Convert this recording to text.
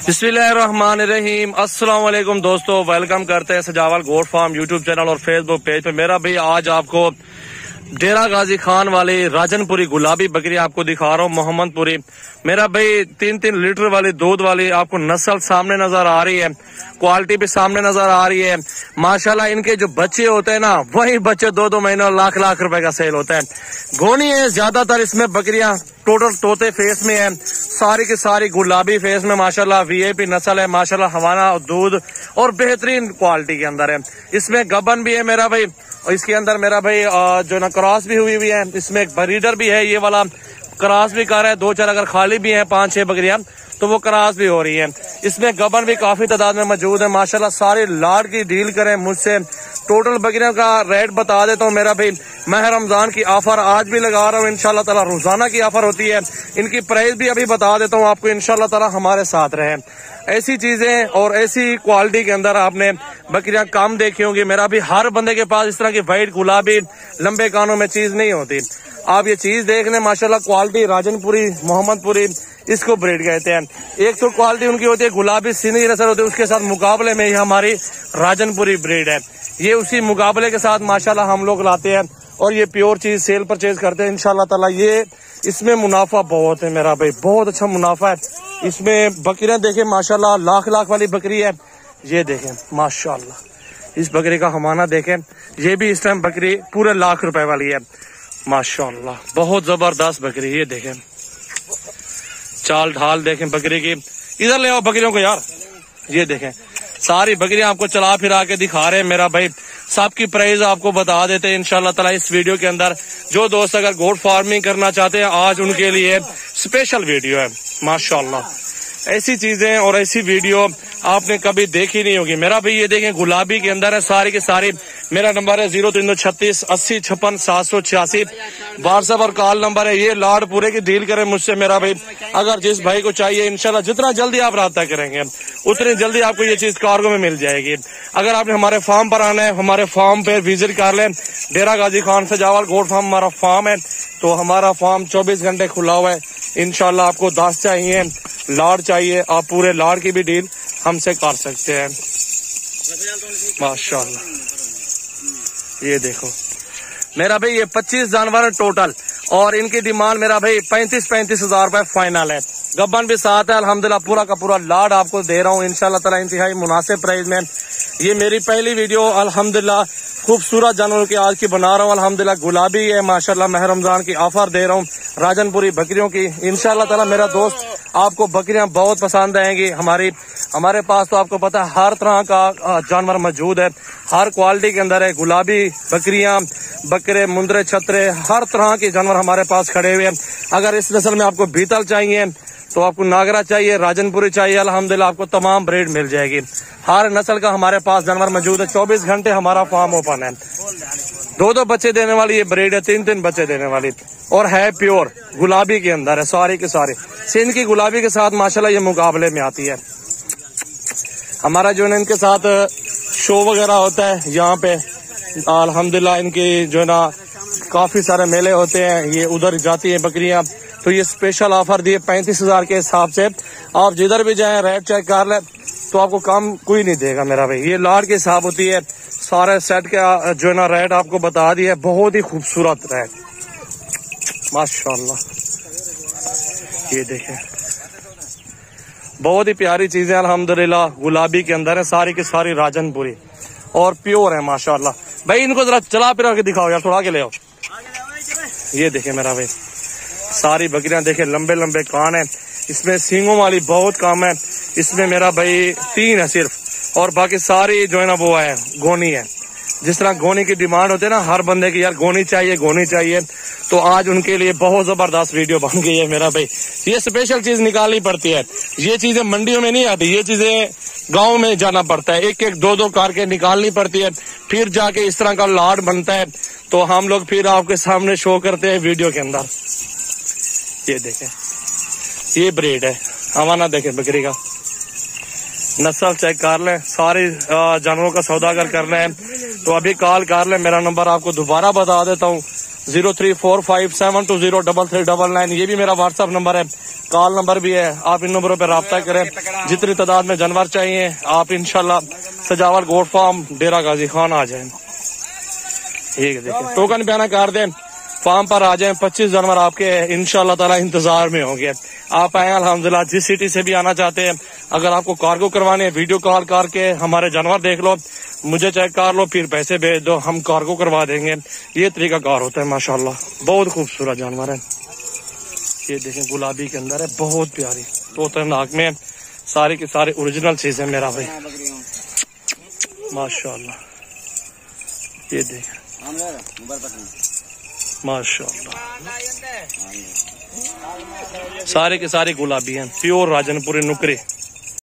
बिस्मिल्लाहिर्रहमानिर्रहीम। अस्सलाम वालेकुम दोस्तों, वेलकम करते हैं सजावल गोट फार्म यूट्यूब चैनल और फेसबुक पेज पे। मेरा भाई आज आपको डेरा गाजी खान वाली राजनपुरी गुलाबी बकरी आपको दिखा रहा हूँ, मोहम्मदपुरी। मेरा भाई 3-3 लीटर वाली दूध वाली आपको नस्ल सामने नजर आ रही है, क्वालिटी भी सामने नजर आ रही है। माशाल्लाह इनके जो बच्चे होते हैं ना, वही बच्चे 2-2 महीनों लाख रुपए का सेल होता है। घोनी है ज्यादातर इसमें बकरियां, टोटल तोते फेस में है, सारी की सारी गुलाबी फेस में माशाल्लाह वीआईपी नस्ल है माशाल्लाह, हवाना दूध और बेहतरीन क्वालिटी के अंदर है। इसमें गबन भी है मेरा भाई, और इसके अंदर मेरा भाई जो ना क्रॉस भी हुई है। इसमें एक ब्रीडर भी है, ये वाला क्रॉस भी कर रहा है। 2-4 अगर खाली भी है 5-6 बकरियां तो वो क्रॉस भी हो रही है। इसमें गबन भी काफी तादाद में मौजूद है माशाल्लाह। सारी लाड की डील करें मुझसे। टोटल बकरियों का रेट बता देता हूँ मेरा भाई। माह रमजान की ऑफर आज भी लगा रहा हूँ, इंशाल्लाह ताला रोजाना की ऑफर होती है। इनकी प्राइस भी अभी बता देता हूँ आपको, इंशाल्लाह ताला हमारे साथ रहे। ऐसी चीजें और ऐसी क्वालिटी के अंदर आपने बकरियां कम देखी होंगी। मेरा भी हर बंदे के पास इस तरह की व्हाइट गुलाबी लंबे कानों में चीज नहीं होती। आप ये चीज देख लें माशाल्लाह, क्वालिटी राजनपुरी मोहम्मदपुरी इसको ब्रीड कहते हैं। एक तो क्वालिटी उनकी होती है गुलाबी सीनी नस्ल होती है, उसके साथ मुकाबले में ये हमारी राजनपुरी ब्रीड है। ये उसी मुकाबले के साथ माशाल्लाह हम लोग लाते हैं और ये प्योर चीज सेल परचेज करते हैं इंशाल्लाह ताला। ये इसमें मुनाफा बहुत है मेरा भाई, बहुत अच्छा मुनाफा है इसमें। बकरियां देखें माशाल्लाह, लाख वाली बकरी है। ये देखें माशाल्लाह, इस बकरी का हमाना देखें, ये भी इस टाइम बकरी पूरे लाख रुपए वाली है माशाल्लाह। बहुत जबरदस्त बकरी, ये देखें चाल ढाल देखें बकरी की। इधर ले आओ बकरियों को यार, ये देखें सारी बकरियां आपको चला फिरा के दिखा रहे हैं मेरा भाई। सबकी प्राइस आपको बता देते हैं इंशाल्लाह ताला इस वीडियो के अंदर। जो दोस्त अगर गोट फार्मिंग करना चाहते हैं, आज उनके लिए स्पेशल वीडियो है माशाल्लाह। ऐसी चीजें और ऐसी वीडियो आपने कभी देखी नहीं होगी मेरा भाई। ये देखें गुलाबी के अंदर है सारी की सारी। मेरा नंबर है 0336 80 56 786, व्हाट्सएप और कॉल नंबर है। ये लाड पूरे की डील करें मुझसे मेरा भाई। अगर जिस भाई को चाहिए इंशाल्लाह जितना जल्दी आप राब्ता करेंगे उतनी जल्दी आपको ये चीज कार्गो में मिल जाएगी। अगर आपने हमारे फार्म पर आना है, हमारे फार्म पे विजिट कर लें। डेरा गाजी खान सजावल गोट फार्म हमारा फार्म है, तो हमारा फार्म 24 घंटे खुला हुआ है इंशाल्लाह। आपको 10 चाहिए, लाड चाहिए, आप पूरे लाड की भी डील हमसे कर सकते हैं माशाल्लाह। ये देखो मेरा भाई, ये 25 जानवर है टोटल और इनकी डिमांड मेरा भाई 35 हजार रुपए फाइनल है। गब्बन भी साथ है अल्हम्दुलिल्लाह, पूरा का पूरा लाड आपको दे रहा हूँ इंशाल्लाह ताला इंतहाई मुनासिब प्राइस में। ये मेरी पहली वीडियो अल्हम्दुलिल्लाह खूबसूरत जानवरों की आज की बना रहा हूँ अल्हम्दुलिल्लाह। गुलाबी है माशाल्लाह, माह रमजान की ऑफर दे रहा हूँ राजनपुरी बकरियों की इंशाल्लाह ताला। मेरा दोस्त आपको बकरियां बहुत पसंद आएंगी। हमारे पास तो आपको पता है हर तरह का जानवर मौजूद है, हर क्वालिटी के अंदर है। गुलाबी बकरियां, बकरे, मुंदरे, छतरे, हर तरह के जानवर हमारे पास खड़े हुए हैं। अगर इस नस्ल में आपको बीतल चाहिए, तो आपको नागरा चाहिए, राजनपुरी चाहिए, अल्हम्दुलिल्लाह आपको तमाम ब्रीड मिल जाएगी। हर नस्ल का हमारे पास जानवर मौजूद है। 24 घंटे हमारा फार्म ओपन है। 2-2 बच्चे देने वाली ये ब्रीड है, 3-3 बच्चे देने वाली, और है प्योर गुलाबी के अंदर है सारी के सारे। सिंध की गुलाबी के साथ माशाल्लाह ये मुकाबले में आती है। हमारा जो है इनके साथ शो वगैरह होता है यहाँ पे अल्हम्दुलिल्लाह। इनके जो है ना काफी सारे मेले होते हैं, ये उधर जाती है बकरियां। तो ये स्पेशल ऑफर दिए 35 हजार के हिसाब से। आप जिधर भी जाएं रेट चेक कर ले, तो आपको कम कोई नहीं देगा मेरा भाई। ये लाड के हिसाब होती है। सारे सेट का जो है ना रेट आपको बता दिया, बहुत ही खूबसूरत रेट माशाल्लाह। ये देखें बहुत ही प्यारी चीजें अल्हम्दुलिल्लाह गुलाबी के अंदर है, सारी की सारी राजनपुरी और प्योर है माशाल्लाह। भाई इनको जरा चला फिरा के दिखाओ यार, थोड़ा आगे ले आओ। ये देखे मेरा भाई, सारी बकरियां देखे, लंबे लंबे कान है। इसमें सींगों वाली बहुत कम है। इसमें मेरा भाई 3 है सिर्फ, और बाकी सारी जो है ना वो है गोनी है। जिस तरह गोनी की डिमांड होती है ना हर बंदे की, यार गोनी चाहिए, तो आज उनके लिए बहुत जबरदस्त वीडियो बन गई है मेरा भाई। ये स्पेशल चीज निकालनी पड़ती है, ये चीजें मंडियों में नहीं आती, ये चीजें गांव में जाना पड़ता है, 1-1 2-2 करके निकालनी पड़ती है, फिर जाके इस तरह का लाड बनता है। तो हम लोग फिर आपके सामने शो करते हैं वीडियो के अंदर। ये देखें ये ब्रीड है, हमारा देखें बकरी का नस्ल चेक कर लें। सारे जानवरों का सौदा अगर करना है तो अभी कॉल कर लें। मेरा नंबर आपको दोबारा बता देता हूँ, 0345720339। ये भी मेरा व्हाट्सएप नंबर है। कॉल नंबर भी है, आप इन नंबरों पर रब्ता करें। जितनी तादाद में जानवर चाहिए आप इंशाल्लाह सजावल गोट फार्म डेरा गाजी खान आ जाए। ठीक है, देखिए टोकन बयाना कर दें, फार्म पर आ जाएं। 25 जानवर आपके इंशाल्लाह ताला इंतजार में होंगे। आप आए अल्हम्दुलिल्लाह, जिस सिटी से भी आना चाहते हैं, अगर आपको कार्गो करवाने हैं वीडियो कॉल करके हमारे जानवर देख लो, मुझे चेक कर लो, फिर पैसे भेज दो, हम कार्गो करवा देंगे। ये तरीका कार होता है। माशाल्लाह बहुत खूबसूरत जानवर है। ये देखें गुलाबी के अंदर है, बहुत प्यारी तोता नाक में, सारी की सारी ओरिजिनल चीज है मेरा भाई। माशाल्लाह ये देखें माशाल्लाह, सारे के सारे गुलाबी हैं, प्योर राजनपुरी नुकरे।